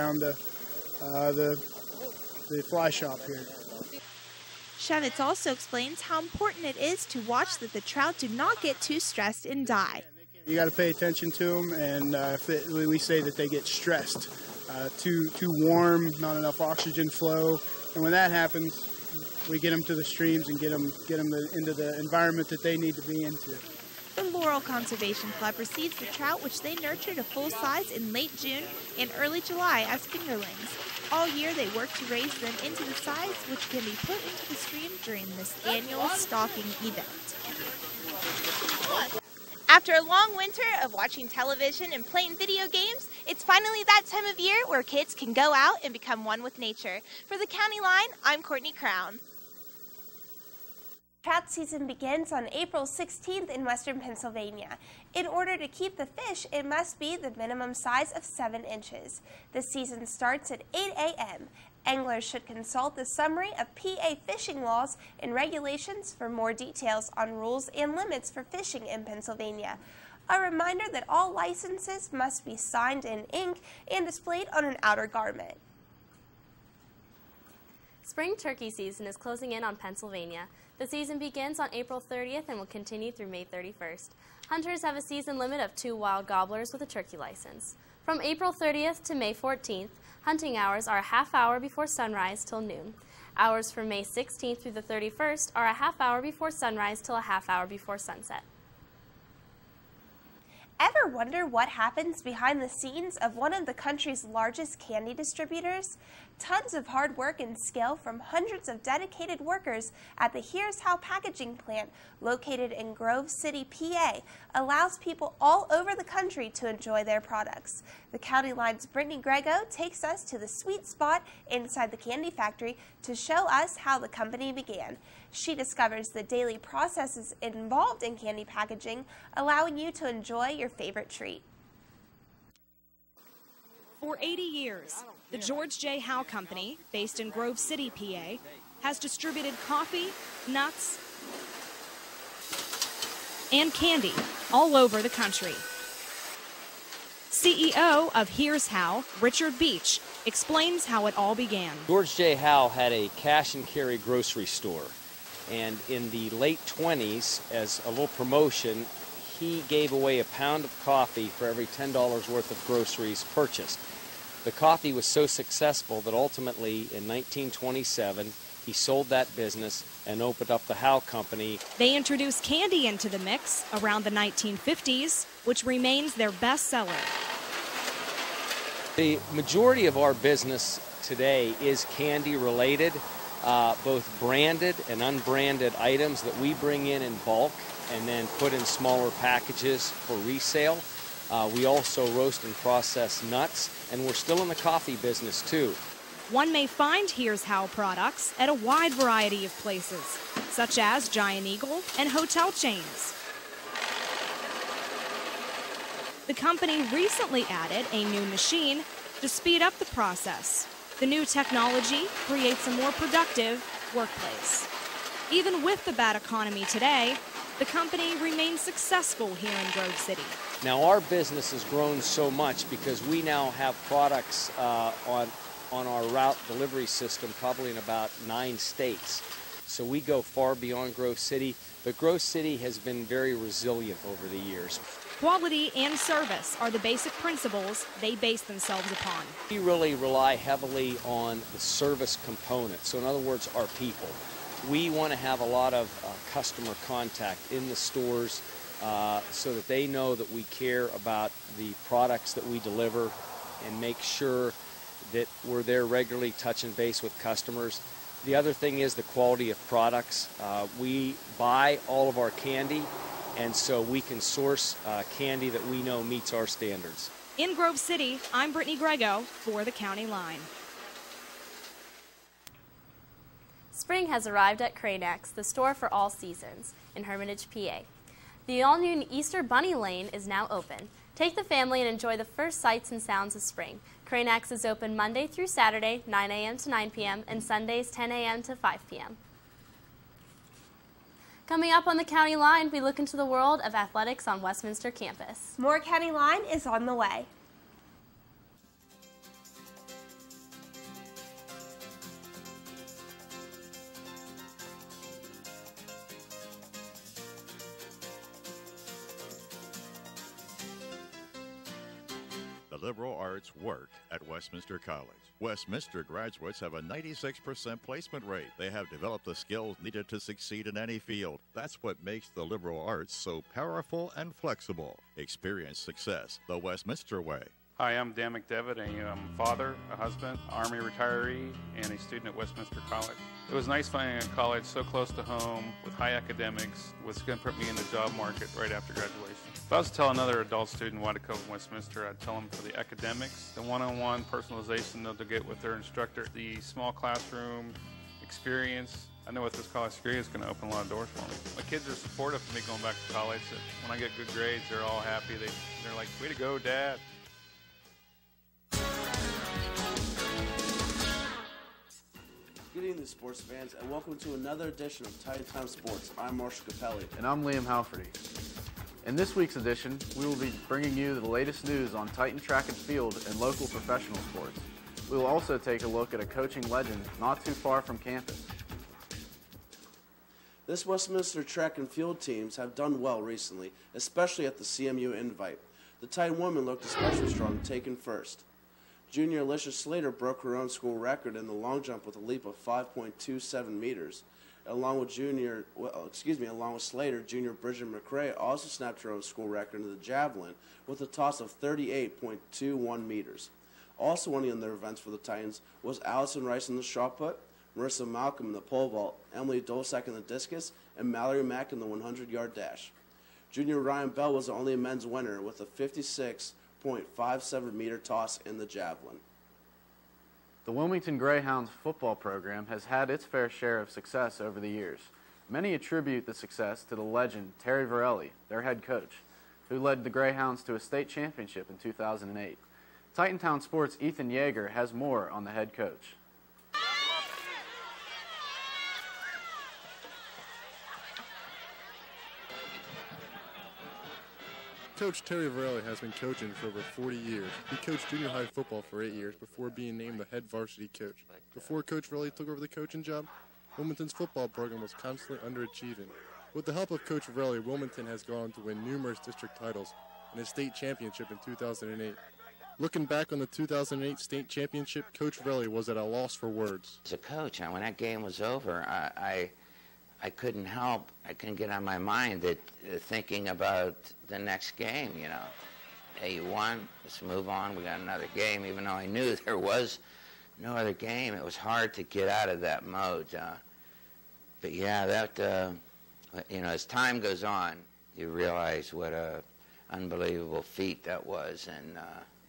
around the fly shop here. Shavitz also explains how important it is to watch that the trout do not get too stressed and die. You got to pay attention to them, and we say that they get stressed, too warm, not enough oxygen flow, and when that happens, we get them to the streams and get them into the environment that they need to be into. The Laurel Conservation Club receives the trout, which they nurture to full size in late June and early July as fingerlings. All year they work to raise them into the size which can be put into the stream during this annual stocking event. After a long winter of watching television and playing video games, it's finally that time of year where kids can go out and become one with nature. For the County Line, I'm Courtney Crown. Trout season begins on April 16th in western Pennsylvania. In order to keep the fish, it must be the minimum size of 7 inches. The season starts at 8 a.m. Anglers should consult the summary of PA fishing laws and regulations for more details on rules and limits for fishing in Pennsylvania. A reminder that all licenses must be signed in ink and displayed on an outer garment. Spring turkey season is closing in on Pennsylvania. The season begins on April 30th and will continue through May 31st. Hunters have a season limit of 2 wild gobblers with a turkey license. From April 30th to May 14th, hunting hours are a half hour before sunrise till noon. Hours from May 16th through the 31st are a half hour before sunrise till a half hour before sunset. Ever wonder what happens behind the scenes of one of the country's largest candy distributors? Tons of hard work and skill from hundreds of dedicated workers at the Here's How packaging plant located in Grove City, PA, allows people all over the country to enjoy their products. The County Line's Brittany Grego takes us to the sweet spot inside the candy factory to show us how the company began. She discovers the daily processes involved in candy packaging, allowing you to enjoy your favorite treat. For 80 years, the George J. Howe Company, based in Grove City, PA, has distributed coffee, nuts, and candy all over the country. CEO of Here's How, Richard Beach, explains how it all began. George J. Howe had a cash and carry grocery store, and in the late 20s, as a little promotion, he gave away a pound of coffee for every $10 worth of groceries purchased. The coffee was so successful that ultimately in 1927 he sold that business and opened up the Howe Company. They introduced candy into the mix around the 1950s, which remains their best seller. The majority of our business today is candy related, both branded and unbranded items that we bring in bulk and then put in smaller packages for resale. We also roast and process nuts, and we're still in the coffee business too. One may find Here's How products at a wide variety of places, such as Giant Eagle and hotel chains. The company recently added a new machine to speed up the process. The new technology creates a more productive workplace. Even with the bad economy today, the company remains successful here in Grove City. Now our business has grown so much because we now have products on our route delivery system probably in about 9 states. So we go far beyond Grove City, but Grove City has been very resilient over the years. Quality and service are the basic principles they base themselves upon. We really rely heavily on the service component. So in other words, our people. We want to have a lot of customer contact in the stores so that they know that we care about the products that we deliver and make sure that we're there regularly touching base with customers. The other thing is the quality of products. We buy all of our candy, and so we can source candy that we know meets our standards. In Grove City, I'm Brittany Grego for the County Line. Spring has arrived at Cranex, the store for all seasons, in Hermitage, PA. The all-new Easter Bunny Lane is now open. Take the family and enjoy the first sights and sounds of spring. Cranex is open Monday through Saturday, 9 a.m. to 9 p.m., and Sundays, 10 a.m. to 5 p.m. Coming up on the County Line, we look into the world of athletics on Westminster campus. More County Line is on the way. liberal arts work at Westminster College. Westminster graduates have a 96% placement rate. They have developed the skills needed to succeed in any field. That's what makes the liberal arts so powerful and flexible. Experience success the Westminster way. Hi, I'm Dan McDevitt, a father, a husband, Army retiree, and a student at Westminster College. It was nice finding a college so close to home with high academics, was going to put me in the job market right after graduation. If I was to tell another adult student why to come to Westminster, I'd tell them for the academics, the one-on-one personalization they'll get with their instructor, the small classroom experience. I know with this college degree, it's going to open a lot of doors for me. My kids are supportive of me going back to college. When I get good grades, they're all happy. They're like, way to go, Dad. Good evening, sports fans, and welcome to another edition of Titan Time Sports. I'm Marshall Capelli. And I'm Liam Halferty. In this week's edition, we will be bringing you the latest news on Titan track and field and local professional sports. We will also take a look at a coaching legend not too far from campus. This Westminster track and field teams have done well recently, especially at the CMU Invite. The Titan women looked especially strong, taking first. Junior Alicia Slater broke her own school record in the long jump with a leap of 5.27 meters. Along with Slater, junior Bridget McRae also snapped her own school record in the javelin with a toss of 38.21 meters. Also winning in their events for the Titans was Allison Rice in the shot put, Marissa Malcolm in the pole vault, Emily Dolsack in the discus, and Mallory Mack in the 100-yard dash. Junior Ryan Bell was the only men's winner with a 56.57-meter toss in the javelin. The Wilmington Greyhounds football program has had its fair share of success over the years. Many attribute the success to the legend Terry Varelli, their head coach, who led the Greyhounds to a state championship in 2008. Titantown Sports' Ethan Yeager has more on the head coach. Coach Terry Varelli has been coaching for over 40 years. He coached junior high football for 8 years before being named the head varsity coach. Before Coach Varelli took over the coaching job, Wilmington's football program was constantly underachieving. With the help of Coach Varelli, Wilmington has gone on to win numerous district titles and a state championship in 2008. Looking back on the 2008 state championship, Coach Varelli was at a loss for words. As a coach, when that game was over, I couldn't help. I couldn't get on my mind that thinking about the next game, you know. Hey, you won. Let's move on. We got another game. Even though I knew there was no other game, it was hard to get out of that mode. But yeah, that as time goes on, you realize what a unbelievable feat that was, and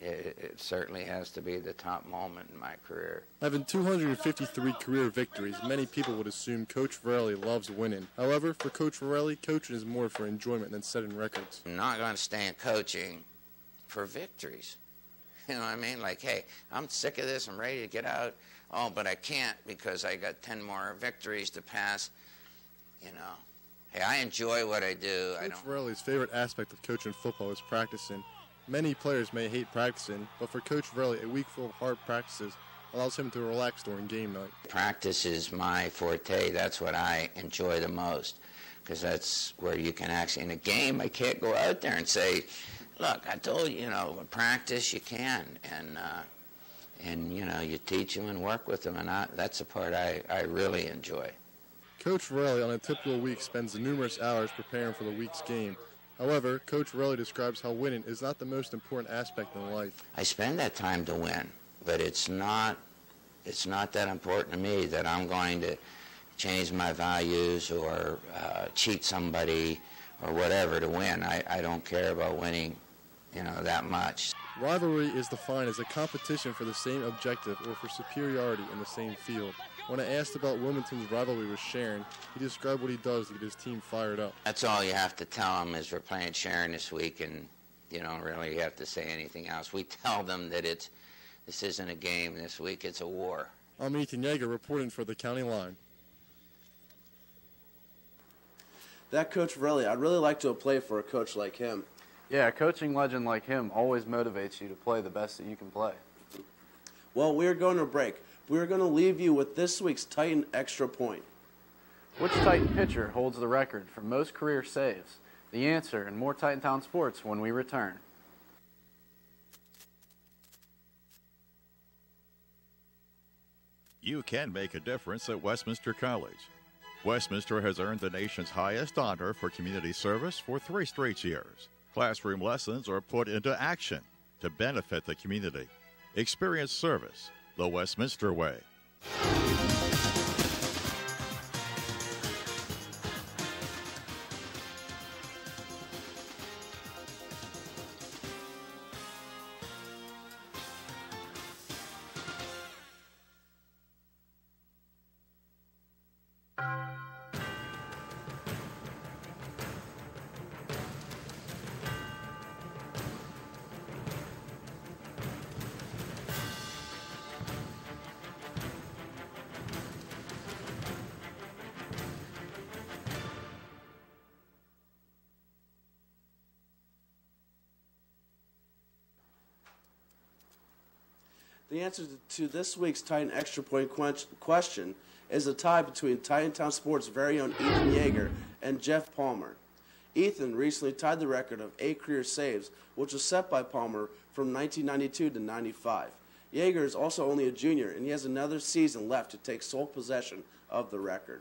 it certainly has to be the top moment in my career. Having 253 career victories, many people would assume Coach Varelli loves winning. However, for Coach Varelli, coaching is more for enjoyment than setting records. I'm not going to stay in coaching for victories. You know what I mean? Like, hey, I'm sick of this. I'm ready to get out. Oh, but I can't because I got 10 more victories to pass. You know, hey, I enjoy what I do. Coach Varelli's favorite aspect of coaching football is practicing. Many players may hate practicing, but for Coach Varelli, a week full of hard practices allows him to relax during game night. Practice is my forte. That's what I enjoy the most, because that's where you can actually, in a game, I can't go out there and say, look, I told you, practice you can, and you teach them and work with them, and that's the part I really enjoy. Coach Varelli, on a typical week, spends numerous hours preparing for the week's game. However, Coach Varelli describes how winning is not the most important aspect in life. I spend that time to win, but it's not that important to me that I'm going to change my values or cheat somebody or whatever to win. I don't care about winning, that much. Rivalry is defined as a competition for the same objective or for superiority in the same field. When I asked about Wilmington's rivalry with Sharon, he described what he does to get his team fired up. That's all you have to tell them is we're playing Sharon this week, and you don't really have to say anything else. We tell them that this isn't a game this week, it's a war. I'm Ethan Yeager reporting for the County Line. That Coach Varelli, I'd really like to play for a coach like him. Yeah, a coaching legend like him always motivates you to play the best that you can play. Well, we're going to break. We're going to leave you with this week's Titan Extra Point. Which Titan pitcher holds the record for most career saves? The answer and more Titantown Sports when we return. You can make a difference at Westminster College. Westminster has earned the nation's highest honor for community service for 3 straight years. Classroom lessons are put into action to benefit the community. Experience service the Westminster way. The answer to this week's Titan Extra Point question is a tie between Titantown Sports' very own Ethan Yeager and Jeff Palmer. Ethan recently tied the record of 8 career saves, which was set by Palmer from 1992 to 95. Yeager is also only a junior, and he has another season left to take sole possession of the record.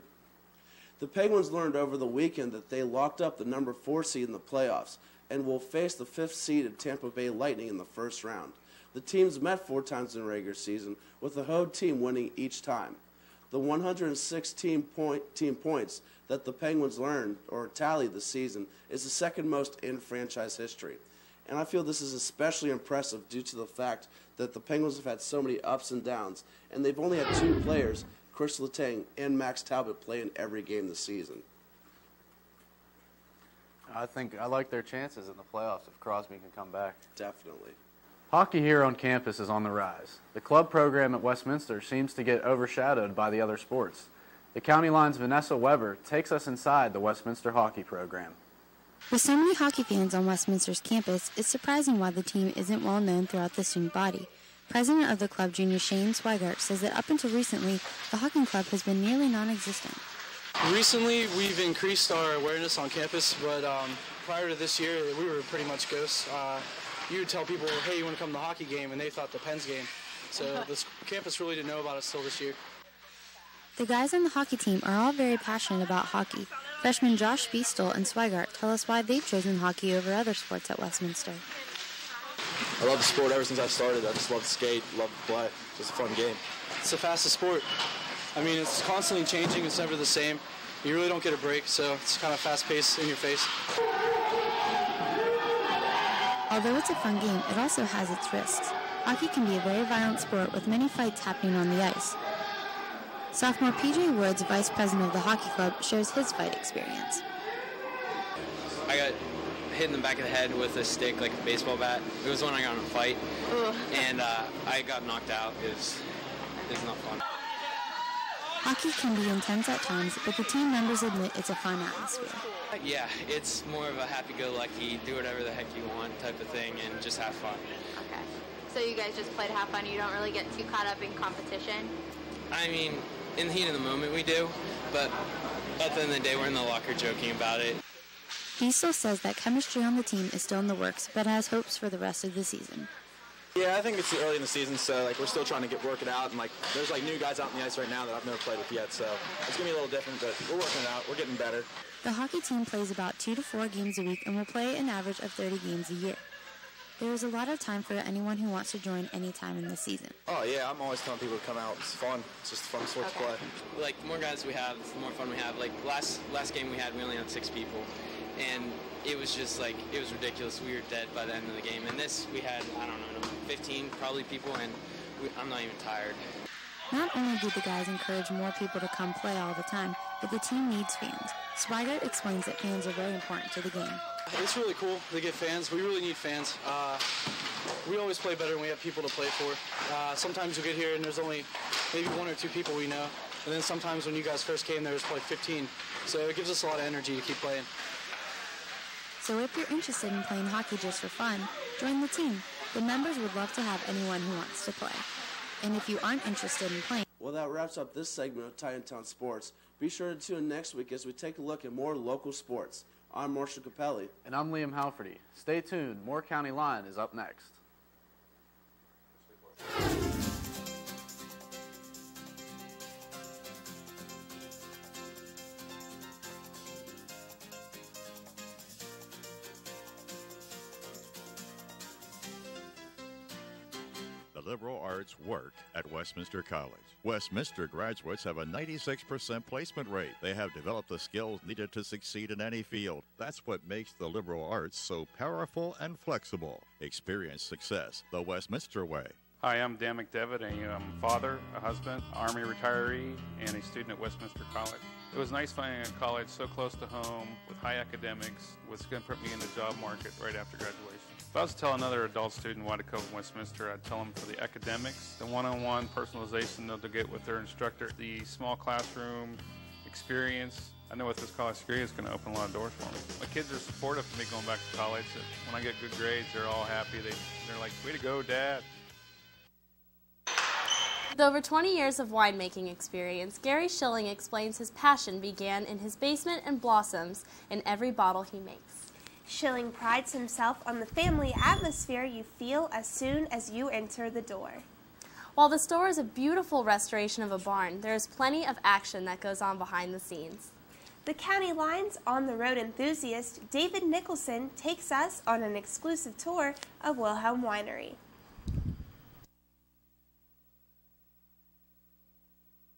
The Penguins learned over the weekend that they locked up the number 4 seed in the playoffs and will face the 5th seeded Tampa Bay Lightning in the first round. The teams met 4 times in the regular season, with the home team winning each time. The 116 points that the Penguins earned or tallied this season is the second most in franchise history. And I feel this is especially impressive due to the fact that the Penguins have had so many ups and downs, and they've only had 2 players, Chris Letang and Max Talbot, play in every game this season. I think I like their chances in the playoffs if Crosby can come back. Definitely. Hockey here on campus is on the rise. The club program at Westminster seems to get overshadowed by the other sports. The County Line's Vanessa Weber takes us inside the Westminster hockey program. With so many hockey fans on Westminster's campus, it's surprising why the team isn't well known throughout the student body. President of the club, Junior Shane Swigart, says that up until recently, the hockey club has been nearly non-existent. Recently, we've increased our awareness on campus, but prior to this year, we were pretty much ghosts. You would tell people, hey, you want to come to the hockey game, and they thought the Pens game. So this campus really didn't know about us till this year. The guys on the hockey team are all very passionate about hockey. Freshmen Josh Beastel and Swigart tell us why they've chosen hockey over other sports at Westminster. I love the sport ever since I started. I just love to skate, love to play. It's just a fun game. It's the fastest sport. I mean, it's constantly changing. It's never the same. You really don't get a break, so it's kind of fast-paced, in your face. Although it's a fun game, it also has its risks. Hockey can be a very violent sport with many fights happening on the ice. Sophomore P.J. Woods, vice president of the hockey club, shares his fight experience. I got hit in the back of the head with a stick, like a baseball bat. It was when I got in a fight, and I got knocked out. It was not fun. Hockey can be intense at times, but the team members admit it's a fun atmosphere. Yeah, it's more of a happy-go-lucky, do whatever the heck you want type of thing and just have fun. Okay. So you guys just play to have fun? You don't really get too caught up in competition? I mean, in the heat of the moment we do, but at the end of the day we're in the locker joking about it. He still says that chemistry on the team is still in the works, but has hopes for the rest of the season. Yeah, I think it's early in the season, so we're still trying to work it out, and there's new guys out on the ice right now that I've never played with yet, so it's gonna be a little different, but we're working it out. We're getting better. The hockey team plays about 2 to 4 games a week and will play an average of 30 games a year. There is a lot of time for anyone who wants to join any time in the season. Oh yeah, I'm always telling people to come out. It's fun. It's just a fun sport to play. Like, the more guys we have, the more fun we have. Like, last game we had, we only had 6 people, and it was just it was ridiculous. We were dead by the end of the game. And this, we had, I don't know, 15 probably people, and I'm not even tired. Not only do the guys encourage more people to come play all the time, but the team needs fans. Swigart explains that fans are very important to the game. It's really cool to get fans. We really need fans. We always play better when we have people to play for. Sometimes you get here and there's only maybe 1 or 2 people we know. And then sometimes when you guys first came, there was probably 15. So it gives us a lot of energy to keep playing. So if you're interested in playing hockey just for fun, join the team. The members would love to have anyone who wants to play. And if you aren't interested in playing... Well, that wraps up this segment of Titantown Sports. Be sure to tune in next week as we take a look at more local sports. I'm Marshall Capelli. And I'm Liam Halferty. Stay tuned. More County Line is up next. liberal arts work at Westminster College. Westminster graduates have a 96% placement rate. They have developed the skills needed to succeed in any field. That's what makes the liberal arts so powerful and flexible. Experience success the Westminster way. Hi, I'm Dan McDevitt, a father, a husband, Army retiree, and a student at Westminster College. It was nice finding a college so close to home with high academics, was going to put me in the job market right after graduation. If I was to tell another adult student why to come to Westminster, I'd tell them for the academics, the one-on-one personalization they'll get with their instructor, the small classroom experience. I know with this college degree, it's going to open a lot of doors for me. My kids are supportive of me going back to college. When I get good grades, they're all happy. They're like, way to go, Dad. With over 20 years of winemaking experience, Gary Schilling explains his passion began in his basement and blossoms in every bottle he makes. Schilling prides himself on the family atmosphere you feel as soon as you enter the door. While the store is a beautiful restoration of a barn, there is plenty of action that goes on behind the scenes. The County Line's on-the-road enthusiast, David Nicholson, takes us on an exclusive tour of Wilhelm Winery.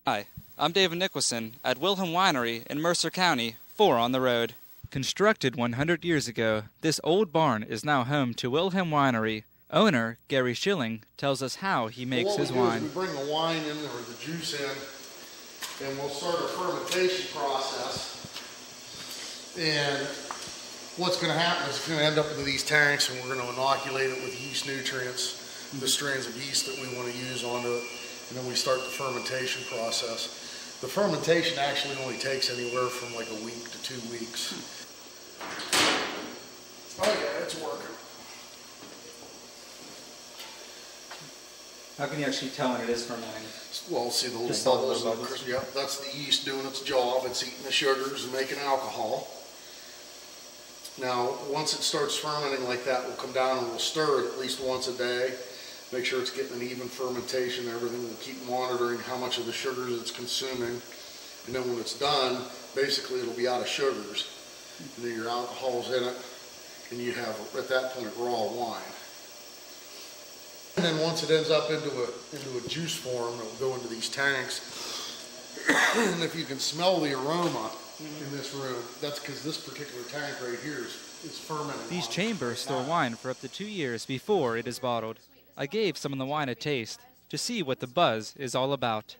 Hi, I'm David Nicholson at Wilhelm Winery in Mercer County, 4 on the road. Constructed 100 years ago, this old barn is now home to Wilhelm Winery. Owner, Gary Schilling, tells us how he makes his wine. We bring the wine in or the juice in, and we'll start a fermentation process. And what's going to happen is it's going to end up in these tanks, and we're going to inoculate it with yeast nutrients, the strains of yeast that we want to use onto it, and then we start the fermentation process. The fermentation actually only takes anywhere from like a week to 2 weeks. Oh yeah, it's working. How can you actually tell when it is fermenting? Well, see the little bubbles. Yep, that's the yeast doing its job. It's eating the sugars and making alcohol. Now, once it starts fermenting like that, we'll come down and we'll stir it at least once a day. Make sure it's getting an even fermentation. Everything. We'll keep monitoring how much of the sugars it's consuming. And then when it's done, basically it'll be out of sugars. And then your alcohol's in it. And you have, at that point, raw wine. And then once it ends up into a juice form, it will go into these tanks. And if you can smell the aroma in this room, that's because this particular tank right here is fermenting. These chambers store wine for up to 2 years before it is bottled. I gave some of the wine a taste to see what the buzz is all about.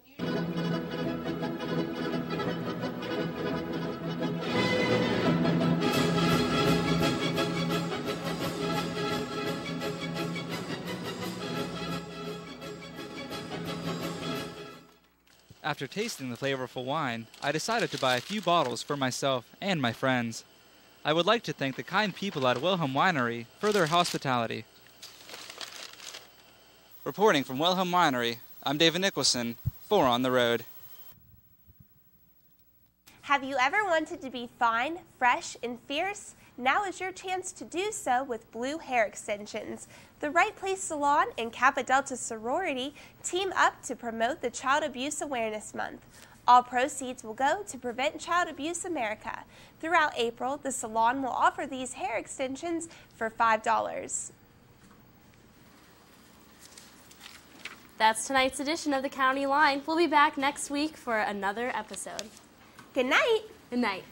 After tasting the flavorful wine, I decided to buy a few bottles for myself and my friends. I would like to thank the kind people at Wilhelm Winery for their hospitality. Reporting from Wilhelm Winery, I'm David Nicholson, 4 on the road. Have you ever wanted to be fine, fresh, and fierce? Now is your chance to do so with Blue Hair Extensions. The Right Place Salon and Kappa Delta Sorority team up to promote the Child Abuse Awareness Month. All proceeds will go to Prevent Child Abuse America. Throughout April, the salon will offer these hair extensions for $5. That's tonight's edition of the County Line. We'll be back next week for another episode. Good night. Good night.